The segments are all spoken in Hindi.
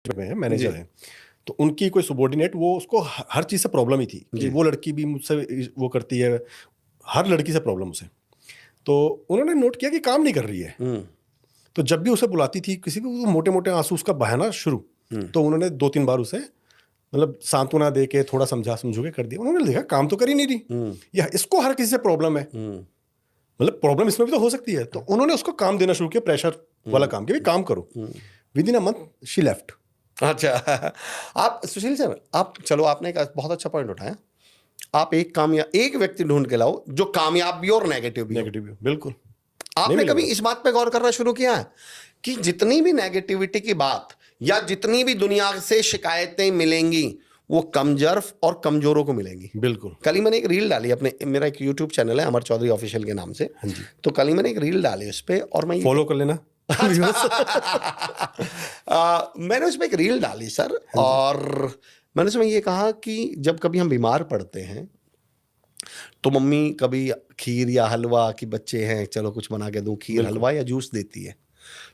में है, मैनेजर जी। है। तो उनकी कोई सबॉर्डिनेट, वो उसको हर चीज़ से प्रॉब्लम ही थी कि जी। वो लड़की भी मुझसे वो करती है, हर लड़की से प्रॉब्लम उसे। तो उन्होंने नोट किया कि काम नहीं कर रही है। हुँ, तो जब भी उसे बुलाती थी किसी भी, वो मोटे-मोटे आँसू उसका बहाना शुरू। हुँ, तो उन्होंने 2-3 बार उसे मतलब सांत्वना दे के थोड़ा समझा-समझू के कर दिया। उन्होंने देखा काम तो कर ही नहीं रही। हुँ, या इसको हर किसी से प्रॉब्लम है। हुँ, मतलब प्रॉब्लम इसमें भी तो हो सकती है। तो उन्होंने उसको काम देना शुरू किया, प्रेशर वाला हुँ, काम, कि भाई काम करो। हुँ। Within a month she left. अच्छा। आप सुशील सर, आप चलो आपने एक बहुत अच्छा पॉइंट उठाया। आप एक व्यक्ति ढूँढ के लाओ जो कामयाब भी हो और नेगेटिव भी हो। नेगेटिव भी, बिल्कुल। नहीं आपने कभी मिलेगा। इस बात पे गौर करना शुरू किया है कि जितनी भी नेगेटिविटी की बात या जितनी भी दुनिया से शिकायतें मिलेंगी वो कमजोर और कमजोरों को मिलेंगी। बिल्कुल। कल ही मैंने एक रील डाली अपने, मेरा एक यूट्यूब चैनल है अमर चौधरी ऑफिशियल के नाम से। हाँ जी। तो कल ही मैंने एक रील डाली उस पर और मैं फॉलो कर लेना। व्यूअर्स। मैंने उसमें एक रील डाली सर, हाँ जी। और मैंने उसमें ये कहा कि जब कभी हम बीमार पड़ते हैं तो मम्मी कभी खीर या हलवा, कि बच्चे हैं चलो कुछ बना के दूं, खीर बिल्कुल। हलवा या जूस देती है।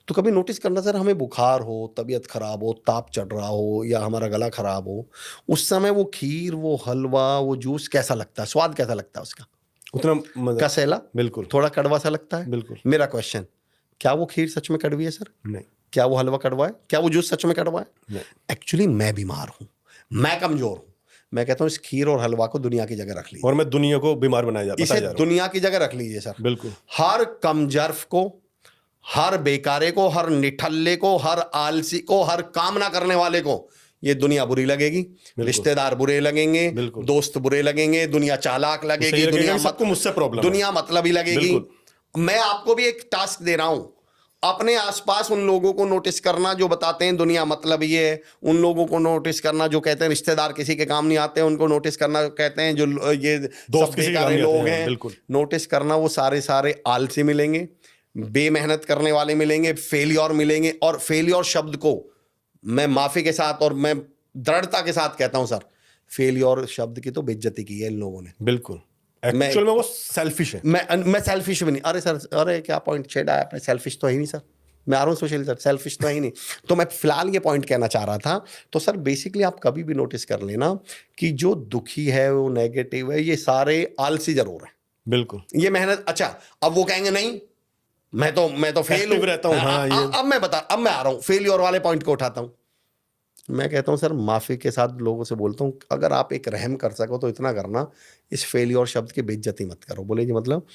तो कभी नोटिस करना सर, हमें बुखार हो, तबीयत खराब हो, ताप चढ़ रहा हो या हमारा गला खराब हो, उस समय वो खीर, वो हलवा, वो जूस कैसा लगता है, स्वाद कैसा लगता है उसका? उतना मजा। कसैला, बिल्कुल। थोड़ा कड़वा सा लगता है। बिल्कुल। मेरा क्वेश्चन, क्या वो खीर सच में कड़वी है सर? नहीं। क्या वो हलवा कड़वा है? क्या वो जूस सच में कड़वा है? नहीं। एक्चुअली मैं बीमार हूं, मैं कमजोर हूं, मैं कहता हूं इस खीर और हलवा को दुनिया की जगह रख लीजिए। और मैं दुनिया को बीमार बताया इसे जा रहा हूँ। दुनिया की जगह रख लीजिए सर। बिल्कुल। हर कमजर्फ को, हर बेकारे को, हर निठल्ले को, हर आलसी को, हर काम ना करने वाले को ये दुनिया बुरी लगेगी। रिश्तेदार बुरे लगेंगे, बिल्कुल। दोस्त बुरे लगेंगे, दुनिया चालाक उसे लगेगी, ये लगेगा दुनिया कि सबको मुझसे प्रॉब्लम है। दुनिया मतलबी लगेगी। बिल्कुल। मैं आपको भी एक टास्क दे रहा हूं, अपने आसपास उन लोगों को नोटिस करना जो बताते हैं दुनिया मतलब ये है, उन लोगों को नोटिस करना जो कहते हैं रिश्तेदार किसी के काम नहीं आते, उनको नोटिस करना कहते हैं जो ये दोस्त सब किसी के काम बेकारे नहीं आते लोग हैं। हैं, बिल्कुल। नोटिस करना वो सारे सारे आलसी मिलेंगे, बेमेहनत करने वाले मिलेंगे, फेलियर मिलेंगे। और फेलियर शब्द को मैं माफी के साथ और मैं दृढ़ता के साथ कहता हूं सर, फेलियर शब्द की तो बेइज्जती की है इन लोगों ने। बिल्कुल। एक्चुअल में वो सेल्फिश है। मैं सेल्फिश भी नहीं। अरे सर, अरे क्या पॉइंट छेड़ा है आपने, सेल्फिश तो है ही नहीं सर। मैं आ रहा हूँ सुशील सर, सेल्फिश तो है ही नहीं। तो मैं फिलहाल ये पॉइंट कहना चाह रहा था। तो सर बेसिकली आप कभी भी नोटिस कर लेना कि जो दुखी है, वो नेगेटिव है, ये सारे आलसी जरूर है। बिल्कुल। ये मेहनत, अच्छा अब वो कहेंगे नहीं मैं तो फेल एक्टिव रहता हूँ। हाँ, ये अब मैं आ रहा हूँ फेलियर वाले पॉइंट को उठाता हूँ। मैं कहता हूँ सर, माफी के साथ लोगों से बोलता हूँ, अगर आप एक रहम कर सको तो इतना करना, इस फेलियर शब्द की बेइज्जती मत करो। बोले जी मतलब?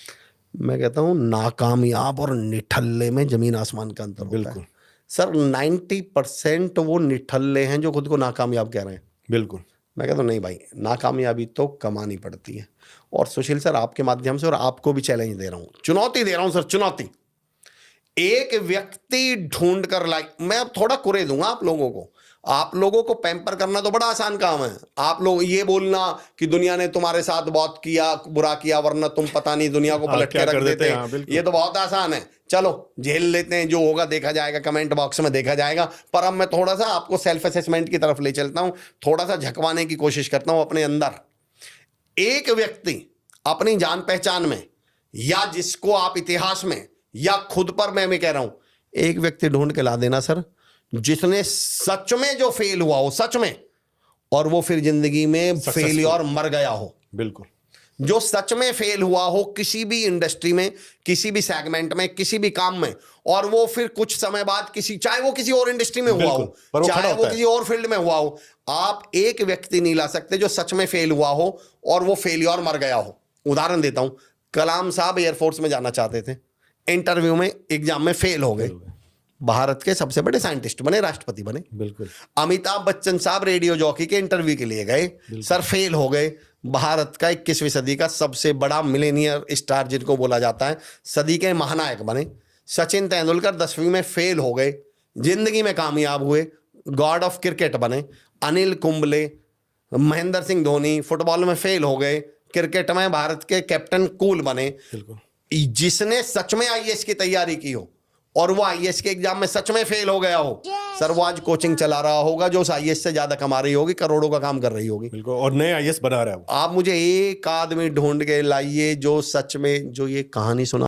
मैं कहता हूँ नाकामयाब और निठल्ले में जमीन आसमान का अंतर होता है बिल्कुल। सर। 90% वो निठल्ले हैं जो खुद को नाकामयाब कह रहे हैं। बिल्कुल। मैं कहता हूँ नहीं भाई, नाकामयाबी तो कमानी पड़ती है। और सुशील सर आपके माध्यम से और आपको भी चैलेंज दे रहा हूँ, चुनौती दे रहा हूँ सर, चुनौती। एक व्यक्ति ढूंढ कर लाई, मैं अब थोड़ा कुरे दूंगा आप लोगों को। आप लोगों को पैम्पर करना तो बड़ा आसान काम है। आप लोग ये बोलना कि दुनिया ने तुम्हारे साथ बहुत किया, बुरा किया, वरना तुम पता नहीं दुनिया को हाँ, पलट क्या के रख कर देते देते। हैं। हाँ, बिल्कुल। ये तो बहुत आसान है, चलो झेल लेते हैं, जो होगा देखा जाएगा, कमेंट बॉक्स में देखा जाएगा। पर अब मैं थोड़ा सा आपको सेल्फ असेसमेंट की तरफ ले चलता हूं, थोड़ा सा झकवाने की कोशिश करता हूं अपने अंदर। एक व्यक्ति अपनी जान पहचान में, या जिसको आप इतिहास में, या खुद पर, मैं कह रहा हूं, एक व्यक्ति ढूंढ के ला देना सर, जिसने सच में जो फेल हुआ हो, सच में, और वो फिर जिंदगी में फेलियर मर गया हो। बिल्कुल। जो सच में फेल हुआ हो किसी भी इंडस्ट्री में, किसी भी सेगमेंट में, किसी भी काम में, और वो फिर कुछ समय बाद चाहे वो किसी और इंडस्ट्री में हुआ हो, चाहे वो किसी और फील्ड में हुआ हो, आप एक व्यक्ति नहीं ला सकते जो सच में फेल हुआ हो और वो फेलियर मर गया हो। उदाहरण देता हूं, कलाम साहब एयरफोर्स में जाना चाहते थे, इंटरव्यू में, एग्जाम में फेल हो गए, भारत के सबसे बड़े साइंटिस्ट बने, राष्ट्रपति बने। बिल्कुल। अमिताभ बच्चन साहब रेडियो जॉकी के इंटरव्यू के लिए गए, सर फेल हो गए, भारत का 21वीं सदी का सबसे बड़ा मिलेनियर स्टार जिनको बोला जाता है, सदी के महानायक बने। सचिन तेंदुलकर 10वीं में फेल हो गए, जिंदगी में कामयाब हुए, गॉड ऑफ क्रिकेट बने। अनिल कुंबले, महेंद्र सिंह धोनी फुटबॉल में फेल हो गए, क्रिकेट में भारत के कैप्टन कूल बने। जिसने सच में आईएएस की तैयारी की हो और वो आईएएस के एग्जाम में सच में फेल हो गया हो, सर वो आज कोचिंग चला रहा होगा जो उस आईएएस से ज्यादा कमा रही होगी, करोड़ों का काम कर रही होगी। बिल्कुल। और नए आईएएस बना रहा है वो। आप मुझे एक आदमी ढूंढ के लाइए जो सच में, जो ये कहानी सुना